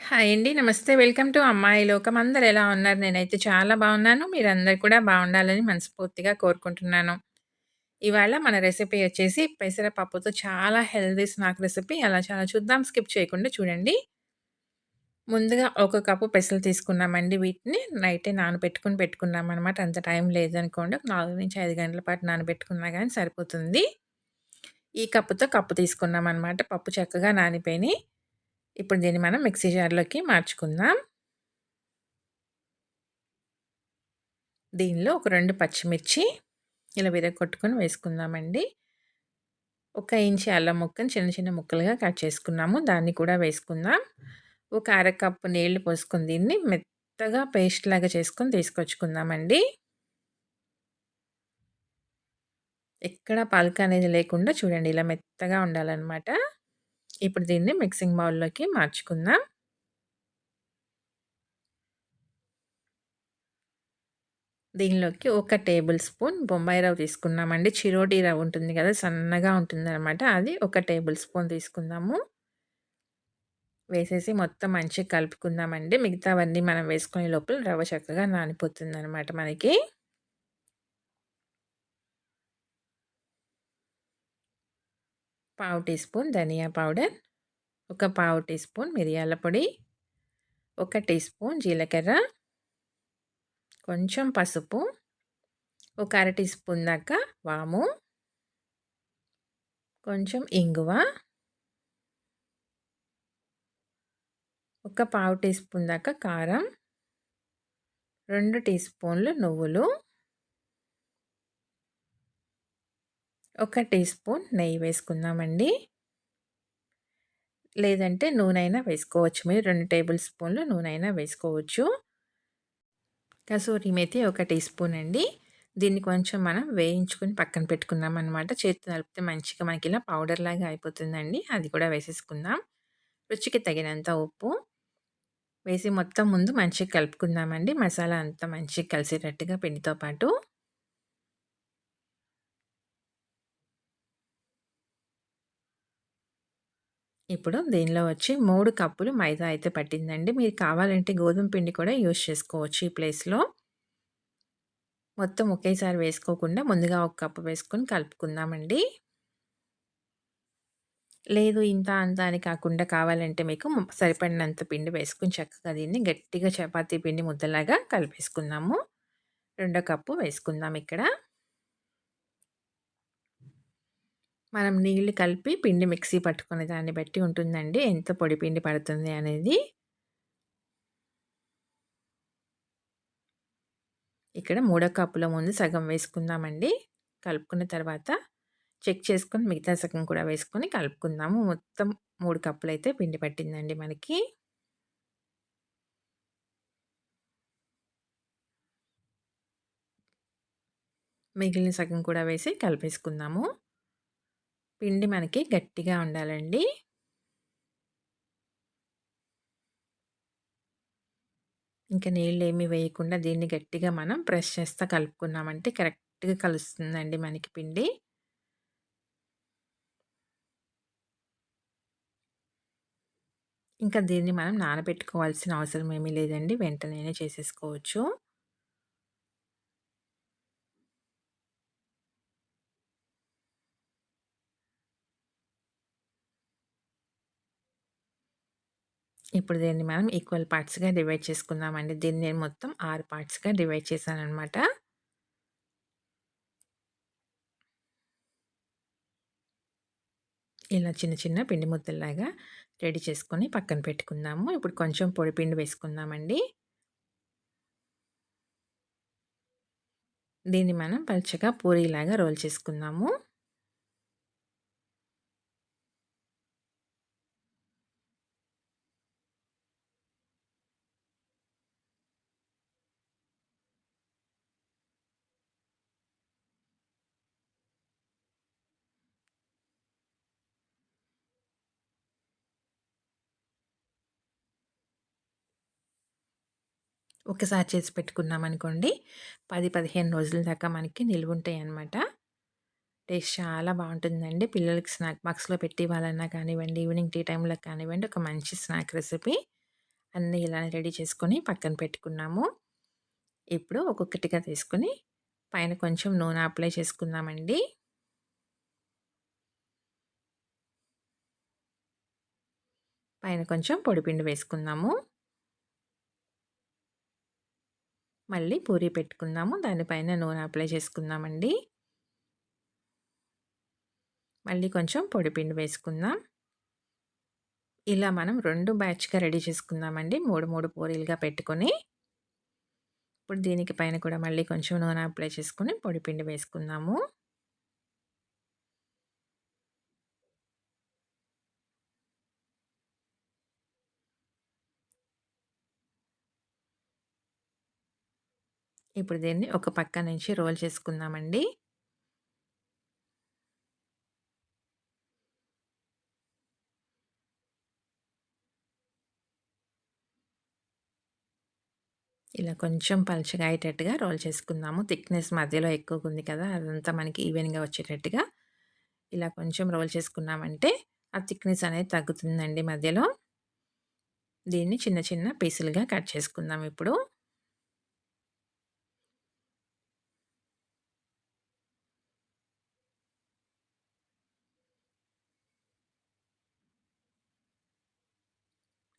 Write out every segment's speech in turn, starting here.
Hi అండి. నమస్తే. Welcome to అమ్మాయి లోకం. అందరూ ఎలా ఉన్నారు? నేనైతే చాలా బాగున్నాను. మీరందరూ కూడా బాగుండాలని మనస్ఫూర్తిగా కోరుకుంటున్నాను. ఇవాళ మన రెసిపీ వచ్చేసి పెసరపప్పుతో చాలా హెల్తీ స్నాక్ రెసిపీ. చాలా చూద్దాం. స్కిప్ చేయకుండా చూడండి. ముందుగా ఒక కప్పు పెసలు తీసుకున్నామండి. వీటిని నైటే నానబెట్టుకొని పెట్టుకున్నామనమాట. అంత టైం లేదనుకోండి. ఒక 4-5 గంటల పాటు నానబెట్టుకున్నా గానీ సరిపోతుంది. ఈ కప్పుతో కప్పు తీసుకున్నామనమాట. పప్పు చక్కగా నానిపోయినాయి. ఇప్పుడు దీన్ని మనం మిక్సీ జార్‌లోకి మార్చుకుందాం. దీనిలో ఒక 2 పచ్చిమిర్చి ఇలా విరగ్గొట్టుకొని వేసుకుందామండి. ఒక ఇంచి అల్లం ముక్కని చిన్న ముక్కలుగా కట్ చేసుకున్నాము. దాన్ని కూడా వేసుకుందాం. ఒక అరకప్పు నీళ్లు పోసుకొని దీన్ని మెత్తగా పేస్ట్ లాగా చేసుకొని తీసుకొచ్చుకుందామండి. ఎక్కడ పలకనేది లేకుండా చూడండి ఇలా మెత్తగా ఉండాలనమాట. ఇప్పుడు దీన్ని మిక్సింగ్ బౌల్‌లోకి మార్చుకుందాం. దీనిలోకి ఒక టేబుల్ స్పూన్ బొంబాయి రవ్వ తీసుకున్నామండి. చిరోటి రవ్వ ఉంటుంది కదా! సన్నగా ఉంటుందనమాట. అది ఒక టేబుల్ స్పూన్ తీసుకుందాము. వేసేసి మొత్తం మంచిగా కలుపుకుందామండి. మిగతావన్నీ మనం వేసుకునే లోపల రవ్వ చక్కగా నానిపోతుందనమాట మనకి. పావు టీ స్పూన్ ధనియా పౌడర్, ఒక పావు టీ స్పూన్ మిరియాల పొడి, ఒక టీ స్పూన్ జీలకర్ర, కొంచెం పసుపు, ఒక అర టీ స్పూన్ దాకా వాము, కొంచెం ఇంగువ, ఒక పావు టీ స్పూన్ దాకా కారం, 2 టీ స్పూన్లు నువ్వులు, ఒక టీ స్పూన్ నెయ్యి వేసుకుందామండి. లేదంటే నూనెైనా వేసుకోవచ్చు. మీరు 2 టేబుల్ స్పూన్లు నూనెైనా వేసుకోవచ్చు. కసూరి మేతి ఒక టీ స్పూన్ అండి. దీన్ని కొంచెం మనం వేయించుకొని పక్కన పెట్టుకుందామనమాట. చేత్తో నలిపితే మంచిగా మనకిలా పౌడర్‌లాగా అయిపోతుందండి. అది కూడా వేసేసుకుందాం. రుచికి తగినంత ఉప్పు వేసి మొత్తం ముందు మంచిగా కలుపుకుందామండి. మసాలా అంతా మంచిగా కలిసేటట్టుగా పిండితో పాటు. ఇప్పుడు దీనిలో వచ్చి 3 కప్పులు మైదా అయితే పట్టిందండి. మీరు కావాలంటే గోధుమ పిండి కూడా యూజ్ చేసుకోవచ్చు ఈ ప్లేస్‌లో. మొత్తం ఒకేసారి వేసుకోకుండా ముందుగా ఒక కప్పు వేసుకొని కలుపుకుందామండి. లేదు ఇంత, అంత అని కాకుండా కావాలంటే మీకు సరిపడినంత పిండి వేసుకొని చక్కగా దీన్ని గట్టిగా చపాతీ పిండి ముద్దలాగా కలిపేసుకుందాము. రెండో కప్పు వేసుకుందాం ఇక్కడ. మనం నీళ్లు కలిపి పిండి మిక్సీ పట్టుకునే దాన్ని బట్టి ఉంటుందండి. ఎంత పొడి పిండి పడుతుంది అనేది. ఇక్కడ మూడో కప్పులో ముందు సగం వేసుకుందామండి. కలుపుకున్న తర్వాత చెక్ చేసుకొని మిగతా సగం కూడా వేసుకొని కలుపుకుందాము. మొత్తం 3 కప్పులైతే పిండి పట్టిందండి మనకి. మిగిలిన సగం కూడా వేసి కలిపేసుకుందాము. పిండి మనకి గట్టిగా ఉండాలండి. ఇంక నీళ్ళేమి వేయకుండా దీన్ని గట్టిగా మనం ప్రెస్ చేస్తా కలుపుకున్నామంటే కరెక్ట్‌గా కలుస్తుందండి మనకి పిండి. ఇంకా దీన్ని మనం నానబెట్టుకోవాల్సిన అవసరం ఏమీ లేదండి. వెంటనే చేసేసుకోవచ్చు. ఇప్పుడు దీన్ని మనం ఈక్వల్ పార్ట్స్‌గా డివైడ్ చేసుకుందామండి. దీన్ని నేను మొత్తం 6 పార్ట్స్‌గా డివైడ్ చేశాననమాట. ఇలా చిన్న పిండి ముద్దల్లాగా రెడీ చేసుకొని పక్కన పెట్టుకుందాము. ఇప్పుడు కొంచెం పొడి పిండి వేసుకుందామండి. దీన్ని మనం పల్చగా పూరీలాగా రోల్ చేసుకుందాము. ఒకసారి చేసి పెట్టుకున్నామనుకోండి 10, 15 రోజుల దాకా మనకి నిల్వుంటాయన్నమాట. టేస్ట్ చాలా బావుంటుందండి. పిల్లలకి స్నాక్ బాక్స్‌లో పెట్టి ఇవ్వాలన్నా కానివ్వండి, ఈవినింగ్ టీ టైమ్‌లో కానివ్వండి, ఒక మంచి స్నాక్ రెసిపీ. అన్నీ ఇలానే రెడీ చేసుకొని పక్కన పెట్టుకున్నాము. ఇప్పుడు ఒక్కొక్కటిగా తీసుకొని పైన కొంచెం నూనె అప్లై చేసుకుందామండి. పైన కొంచెం పొడిపిండి వేసుకుందాము. మళ్ళీ పూరి పెట్టుకుందాము. దానిపైన నూనె అప్లై చేసుకుందామండి. మళ్ళీ కొంచెం పొడిపిండి వేసుకుందాం. ఇలా మనం 2 బ్యాచ్‌గా రెడీ చేసుకుందామండి. 3, 3 పూరీలుగా పెట్టుకొని, ఇప్పుడు దీనికి పైన కూడా మళ్ళీ కొంచెం నూనె అప్లై చేసుకొని పొడిపిండి వేసుకుందాము. ఇప్పుడు దీన్ని ఒక పక్క నుంచి రోల్ చేసుకుందామండి. ఇలా కొంచెం పలుచగా అయ్యేటట్టుగా రోల్ చేసుకుందాము. థిక్‌నెస్ మధ్యలో ఎక్కువగుంది కదా! అదంతా మనకి ఈవెన్‌గా వచ్చేటట్టుగా ఇలా కొంచెం రోల్ చేసుకున్నామంటే, ఆ థిక్‌నెస్ అనేది తగ్గుతుందండి మధ్యలో. దీన్ని చిన్న చిన్న పీసులుగా కట్ చేసుకుందాం ఇప్పుడు.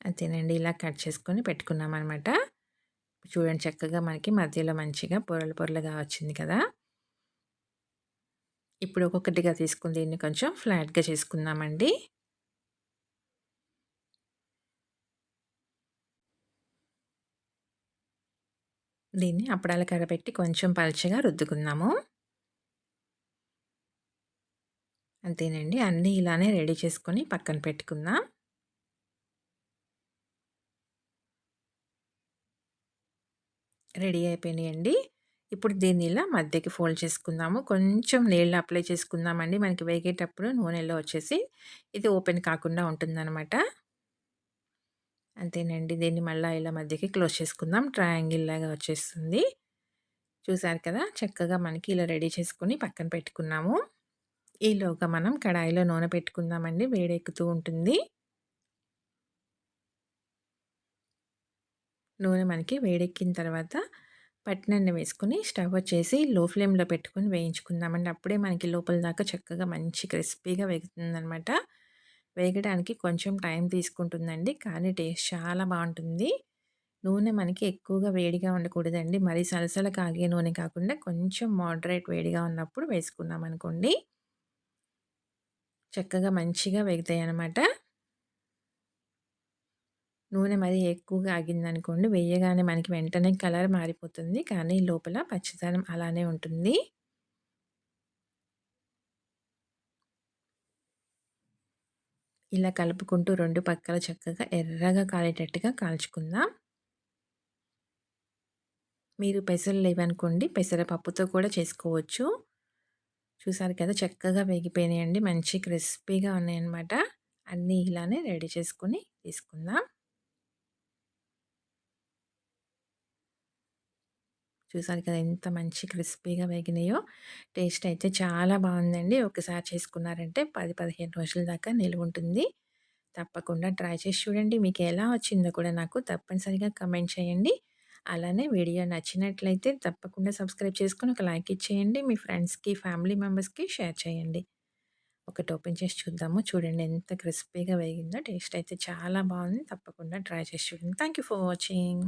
అంతేనండి. ఇలా కట్ చేసుకొని పెట్టుకున్నామనమాట. చూడండి చక్కగా మనకి మధ్యలో మంచిగా పొరలు పొరలుగా వచ్చింది కదా! ఇప్పుడు ఒక్కొక్కటిగా తీసుకొని దీన్ని కొంచెం ఫ్లాట్‌గా చేసుకుందామండి. దీన్ని అప్పడాల కర్ర పెట్టి కొంచెం పల్చగా రుద్దుకుందాము. అంతేనండి. అన్నీ ఇలానే రెడీ చేసుకొని పక్కన పెట్టుకుందాం. రెడీ అయిపోయినాయండి. ఇప్పుడు దీన్ని ఇలా మధ్యకి ఫోల్డ్ చేసుకుందాము. కొంచెం నీళ్ళు అప్లై చేసుకుందామండి. మనకి వేగేటప్పుడు నూనెలో వచ్చేసి ఇది ఓపెన్ కాకుండా ఉంటుందనమాట. అంతేనండి. దీన్ని మళ్ళా ఇలా మధ్యకి క్లోజ్ చేసుకుందాం. ట్రయాంగిల్ లాగా వచ్చేస్తుంది. చూసారు కదా! చక్కగా మనకి ఇలా రెడీ చేసుకొని పక్కన పెట్టుకున్నాము. ఈలోగా మనం కడాయిలో నూనె పెట్టుకుందామండి. వేడెక్కుతూ ఉంటుంది. నూనె మనకి వేడెక్కిన తర్వాత పట్టినెన్న వేసుకొని స్టవ్ వచ్చేసి లో ఫ్లేమ్‌లో పెట్టుకొని వేయించుకుందామండి. అప్పుడే మనకి లోపల దాకా చక్కగా మంచి క్రిస్పీగా వేగుతుందనమాట. వేగడానికి కొంచెం టైం తీసుకుంటుందండి. కానీ టేస్ట్ చాలా బావుంటుంది. నూనె మనకి ఎక్కువగా వేడిగా ఉండకూడదండి. మరీ సలసల కాగే నూనె కాకుండా కొంచెం మోడరేట్ వేడిగా ఉన్నప్పుడు వేసుకున్నామనుకోండి, చక్కగా మంచిగా వేగుతాయనమాట. నూనె మరీ ఎక్కువగా ఆగిందనుకోండి, వేయగానే మనకి వెంటనే కలర్ మారిపోతుంది. కానీ లోపల పచ్చిదనం అలానే ఉంటుంది. ఇలా కలుపుకుంటూ 2 పక్కల చక్కగా ఎర్రగా కాలేటట్టుగా కాల్చుకుందాం. మీరు పెసలు లేవనుకోండి, పెసరపప్పుతో కూడా చేసుకోవచ్చు. చూసారు కదా! చక్కగా వేగిపోయినాయండి. మంచి క్రిస్పీగా ఉన్నాయన్నమాట. అన్నీ ఇలానే రెడీ చేసుకొని తీసుకుందాం. చూసారు కదా! ఎంత మంచి క్రిస్పీగా వేగినాయో. టేస్ట్ అయితే చాలా బావుందండి. ఒకసారి చేసుకున్నారంటే 10, 15 రోజుల దాకా నిలువుంటుంది. తప్పకుండా ట్రై చేసి చూడండి. మీకు ఎలా వచ్చిందో కూడా నాకు తప్పనిసరిగా కమెంట్ చేయండి. అలానే వీడియో నచ్చినట్లయితే తప్పకుండా సబ్స్క్రైబ్ చేసుకొని ఒక లైక్ ఇచ్చేయండి. మీ ఫ్రెండ్స్‌కి, ఫ్యామిలీ మెంబర్స్‌కి షేర్ చేయండి. ఒకటి ఓపెన్ చేసి చూద్దాము. చూడండి ఎంత క్రిస్పీగా వేగిందో. టేస్ట్ అయితే చాలా బావుంది. తప్పకుండా ట్రై చేసి చూడండి. Thank you for watching.